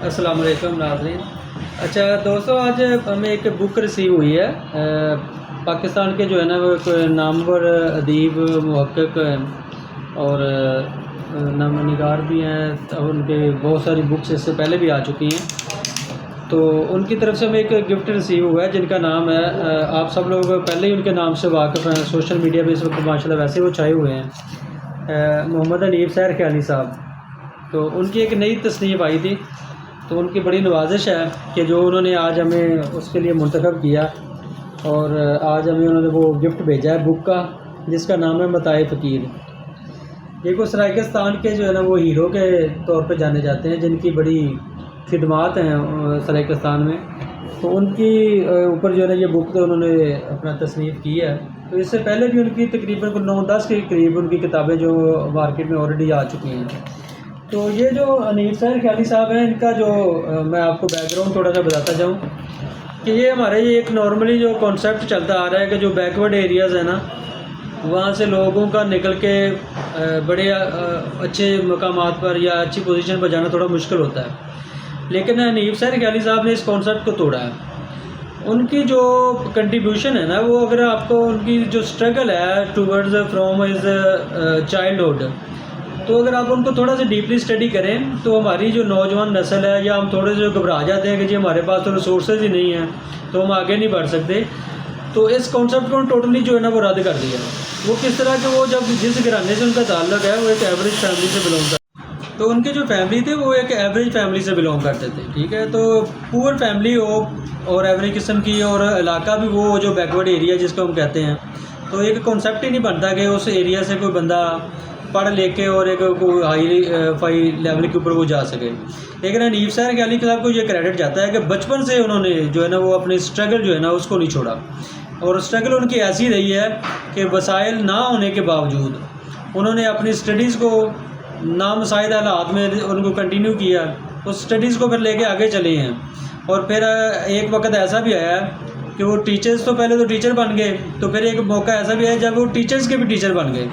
अस्सलाम वालेकुम नाज़रीन। अच्छा दोस्तों, आज हमें एक बुक रिसीव हुई है पाकिस्तान के जो है ना वो एक नामवर अदीब मुहक्किक और नामनिगार भी हैं। उनके बहुत सारी बुक्स इससे पहले भी आ चुकी हैं, तो उनकी तरफ से हमें एक गिफ्ट रिसीव हुआ है जिनका नाम है, आप सब लोग पहले ही उनके नाम से वाकिफ़ हैं, सोशल मीडिया पे इस वक्त माशाल्लाह वैसे वो छाए हुए हैं, मोहम्मद हनीफ सैर ख्याली साहब। तो उनकी एक नई तसनीफ़ आई थी, तो उनकी बड़ी नवाजिश है कि जो उन्होंने आज हमें उसके लिए मुंतखब किया और आज हमें उन्होंने वो गिफ्ट भेजा है बुक का, जिसका नाम है मताए फ़कीर। ये को सराइकिस्तान के जो है ना वो हीरो के तौर पे जाने जाते हैं, जिनकी बड़ी खिदमात हैं सराइकिस्तान में। तो उनकी ऊपर जो है ना ये बुक तो उन्होंने अपना तसनीफ़ की है। तो इससे पहले भी उनकी तकरीबन 9-10 के करीब उनकी किताबें जो मार्केट में ऑलरेडी आ चुकी हैं। तो ये जो हनीफ सैर ख्याली साहब हैं, इनका जो मैं आपको बैकग्राउंड थोड़ा सा बताता जाऊँ कि ये हमारे ये एक नॉर्मली जो कॉन्सेप्ट चलता आ रहा है कि जो बैकवर्ड एरियाज़ है ना, वहाँ से लोगों का निकल के बड़े अच्छे मकामात पर या अच्छी पोजीशन पर जाना थोड़ा मुश्किल होता है। लेकिन हनीफ सैर ख्याली साहब ने इस कॉन्सेप्ट को तोड़ा है। उनकी जो कंट्रीब्यूशन है ना, वो अगर आपको उनकी जो स्ट्रगल है टूवर्ड्स फ्रॉम हिज चाइल्डहुड, तो अगर आप उनको थोड़ा सा डीपली स्टडी करें तो हमारी जो नौजवान नस्ल है, या हम थोड़े से घबरा जाते हैं कि जी हमारे पास तो रिसोर्सेज ही नहीं है तो हम आगे नहीं बढ़ सकते, तो इस कॉन्सेप्ट को टोटली जो है ना वो रद्द कर दिया। वो किस तरह के, वो जब जिस घराने से उनका ताल्लुक है वो एक एवरेज फैमिली से बिलोंग करते, तो उनकी जो फैमिली थी वो एक एवरेज फैमिली से बिलोंग करते थे, ठीक है। तो पुअर फैमिली हो और एवरेज किस्म की, और इलाका भी वो जो बैकवर्ड एरिया जिसको हम कहते हैं, तो एक कॉन्सेप्ट ही नहीं बनता कि उस एरिया से कोई बंदा पढ़ लेके और एक कोई हाई फाई लेवल के ऊपर वो जा सके। लेकिन हनीफ सैर ख्याली साहब को ये क्रेडिट जाता है कि बचपन से उन्होंने जो है ना वो अपनी स्ट्रगल जो है ना उसको नहीं छोड़ा, और स्ट्रगल उनकी ऐसी रही है कि वसाइल ना होने के बावजूद उन्होंने अपनी स्टडीज़ को नामसाइद हालात में उनको कंटिन्यू किया, उस स्टडीज़ को फिर लेके आगे चले हैं। और फिर एक वक्त ऐसा भी आया कि वो टीचर्स, तो पहले तो टीचर बन गए, तो फिर एक मौका ऐसा भी आया जब वो टीचर्स के भी टीचर बन गए।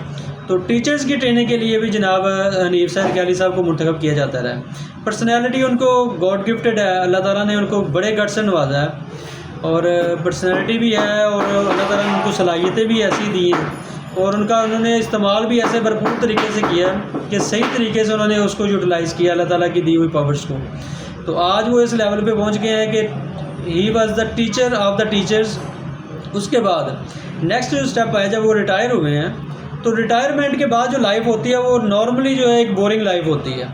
तो टीचर्स की ट्रेनिंग के लिए भी जनाब हनीफ सैर ख्याली साहब को मुंतखब किया जाता रहा। पर्सनैलिटी उनको गॉड गिफ्टेड है, अल्लाह ताला ने उनको बड़े गट से नवाजा है, और पर्सनैलिटी भी है, और अल्लाह ताला ने उनको सलाहियतें भी ऐसी दी हैं, और उन्होंने इस्तेमाल भी ऐसे भरपूर तरीके से किया कि सही तरीके से उन्होंने उसको यूटिलाइज़ किया अल्लाह ताला की दी हुई पावर्स को। तो आज वो इस लेवल पे पहुंच गए हैं कि he was the teacher of the teachers. उसके बाद नेक्स्ट जो स्टेप आया, जब वो रिटायर हुए हैं, तो रिटायरमेंट के बाद जो लाइफ होती है वो नॉर्मली जो है एक बोरिंग लाइफ होती है।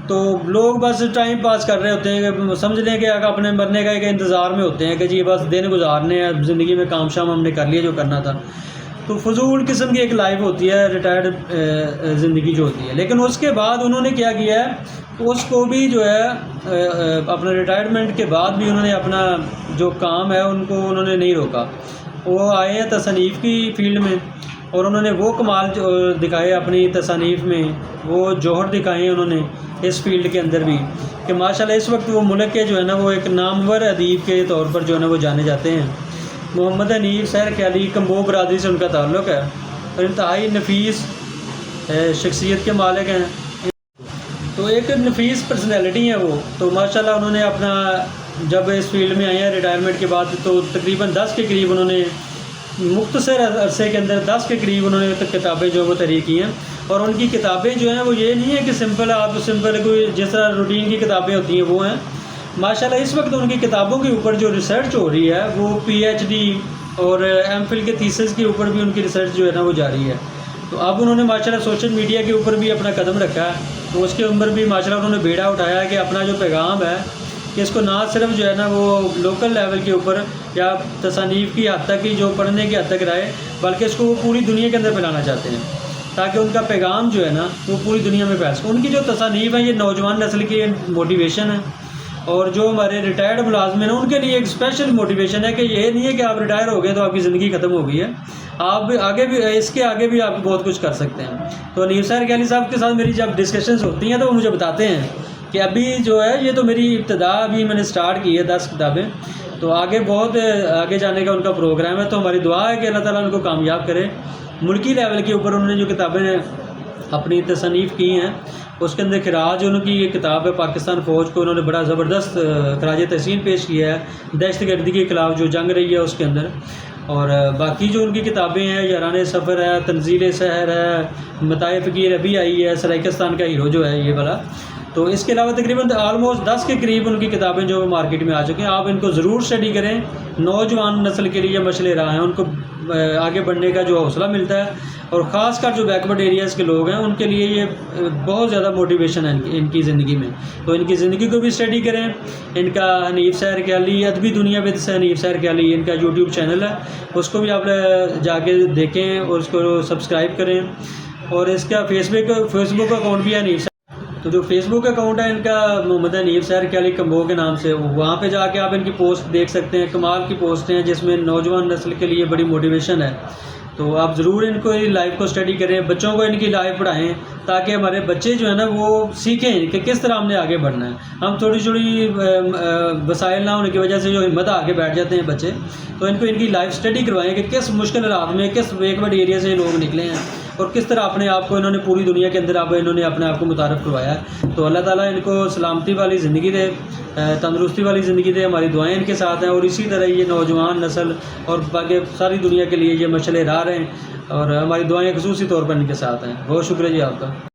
तो लोग बस टाइम पास कर रहे होते हैं, समझ लें कि अपने मरने का एक इंतज़ार में होते हैं कि जी बस दिन गुजारने हैं, ज़िंदगी में काम शाम हमने कर लिया जो करना था। तो फजूल किस्म की एक लाइफ होती है रिटायर्ड ज़िंदगी जो होती है। लेकिन उसके बाद उन्होंने क्या किया है, उसको भी जो है अपने रिटायरमेंट के बाद भी उन्होंने अपना जो काम है उनको उन्होंने नहीं रोका। वो आए हैं तसनीफ़ की फील्ड में, और उन्होंने वो कमाल जो दिखाए अपनी तसनीफ़ में, वो जौहर दिखाए उन्होंने इस फील्ड के अंदर भी, कि माशाल्लाह इस वक्त वो मुल्क के जो है ना वो एक नामवर अदीब के तौर पर जो है ना वो जाने जाते हैं। मोहम्मद हनीफ सैर ख्याली कम्बो बरादरी से उनका ताल्लुक़ है, और इंतहाई नफीस शख्सियत के मालिक हैं। तो एक नफीस पर्सनैलिटी है वो। तो माशाल्लाह उन्होंने अपना जब इस फील्ड में आए हैं रिटायरमेंट के बाद, तो तकरीबन 10 के करीब उन्होंने मुख्तसर अरसे के अंदर 10 के करीब उन्होंने किताबें जो वो तहरीर की हैं। और उनकी किताबें जो हैं वो ये नहीं है कि सिंपल कोई जिस तरह रूटीन की किताबें होती हैं वो हैं। माशाल्लाह इस वक्त उनकी किताबों के ऊपर जो रिसर्च हो रही है वो PhD और MPhil के थीसिस के ऊपर भी उनकी रिसर्च जो है ना वो जारी है। तो अब उन्होंने माशाल्लाह सोशल मीडिया के ऊपर भी अपना कदम रखा है, तो उसके ऊपर भी माशाल्लाह उन्होंने बेड़ा उठाया है कि अपना जो पैगाम है कि इसको ना सिर्फ जो है ना वो लोकल लेवल के ऊपर या तसनीफ़ की हद तक ही जो पढ़ने की हद तक रहे, बल्कि इसको वो पूरी दुनिया के अंदर फैलाना चाहते हैं, ताकि उनका पैगाम जो है ना वो पूरी दुनिया में फैल सके। उनकी जो तसनीफ़ है ये नौजवान नस्ल की मोटिवेशन है, और जो हमारे रिटायर्ड मुलाजम हैं उनके लिए एक स्पेशल मोटिवेशन है कि ये नहीं है कि आप रिटायर हो गए तो आपकी ज़िंदगी ख़त्म हो गई है, आप आगे भी इसके आगे भी आप बहुत कुछ कर सकते हैं। तो हनीफ सैर ख्याली साहब के साथ मेरी जब डिस्कशंस होती हैं तो वो मुझे बताते हैं कि अभी जो है ये तो मेरी इब्तिदा अभी मैंने स्टार्ट की है 10 किताबें, तो आगे बहुत आगे जाने का उनका प्रोग्राम है। तो हमारी दुआ है कि अल्लाह ताला उनको कामयाब करे। मुल्की लेवल के ऊपर उन्होंने जो किताबें अपनी तसनीफ़ की हैं اس کے اندر خراج ان کی یہ کتاب ہے، پاکستان فوج کو انہوں نے بڑا زبردست خراج تحسین پیش کیا ہے دہشت گردی کے خلاف جو جنگ رہی ہے اس کے اندر. اور باقی جو ان کی کتابیں ہیں، یاران سفر ہے، تنزیل سحر ہے، متاع فقیر ابھی آئی ہے، سرائکستان کا ہیرو جو ہے یہ والا. تو اس کے علاوہ تقریباً آلموسٹ 10 کے قریب ان کی کتابیں جو مارکیٹ میں آ چکی ہیں. آپ ان کو ضرور اسٹڈی کریں. نوجوان نسل کے لیے مشعل راہ ہیں، ان کو آگے بڑھنے کا جو حوصلہ ملتا ہے، اور خاص کر جو بیکورڈ ایریاز کے لوگ ہیں ان کے لیے یہ بہت زیادہ موٹیویشن ہے ان کی زندگی میں. تو ان کی زندگی کو بھی اسٹڈی کریں. ان کا حنیف سحر خیالی ادبی دنیا ود سے حنیف سحر خیالی ان کا یوٹیوب چینل ہے، اس کو بھی آپ جا کے دیکھیں اور اس کو سبسکرائب کریں. اور اس کا فیس بک اکاؤنٹ بھی ہے حنیف سحر. تو جو فیس بک اکاؤنٹ ہے ان کا محمد حنیف سحر خیالی کمبو کے نام سے، وہاں پہ جا کے آپ ان کی پوسٹ دیکھ سکتے ہیں. کمال کی پوسٹیں ہیں جس میں نوجوان نسل کے لیے بڑی موٹیویشن ہے. تو آپ ضرور ان کو لائف کو اسٹڈی کریں، بچوں کو ان کی لائف پڑھائیں تاکہ ہمارے بچے جو ہیں نا وہ سیکھیں کہ کس طرح ہم نے آگے بڑھنا ہے. ہم تھوڑی چھوٹی وسائل نہ ہونے کی وجہ سے جو ہمت آگے بیٹھ جاتے ہیں بچے، تو ان کو ان کی لائف اسٹڈی کروائیں کہ کس مشکل حالات میں کس بیکورڈ ایریا سے لوگ نکلے ہیں اور کس طرح اپنے آپ کو انہوں نے پوری دنیا کے اندر انہوں نے اپنے آپ کو متعارف کروایا ہے. تو اللہ تعالیٰ ان کو سلامتی والی زندگی دے، تندرستی والی زندگی دے. ہماری دعائیں ان کے ساتھ ہیں، اور اسی طرح یہ نوجوان نسل اور باقی ساری دنیا کے لیے یہ مشعل راہ رہیں، اور ہماری دعائیں خصوصی طور پر ان کے ساتھ ہیں. بہت شکریہ جی آپ کا.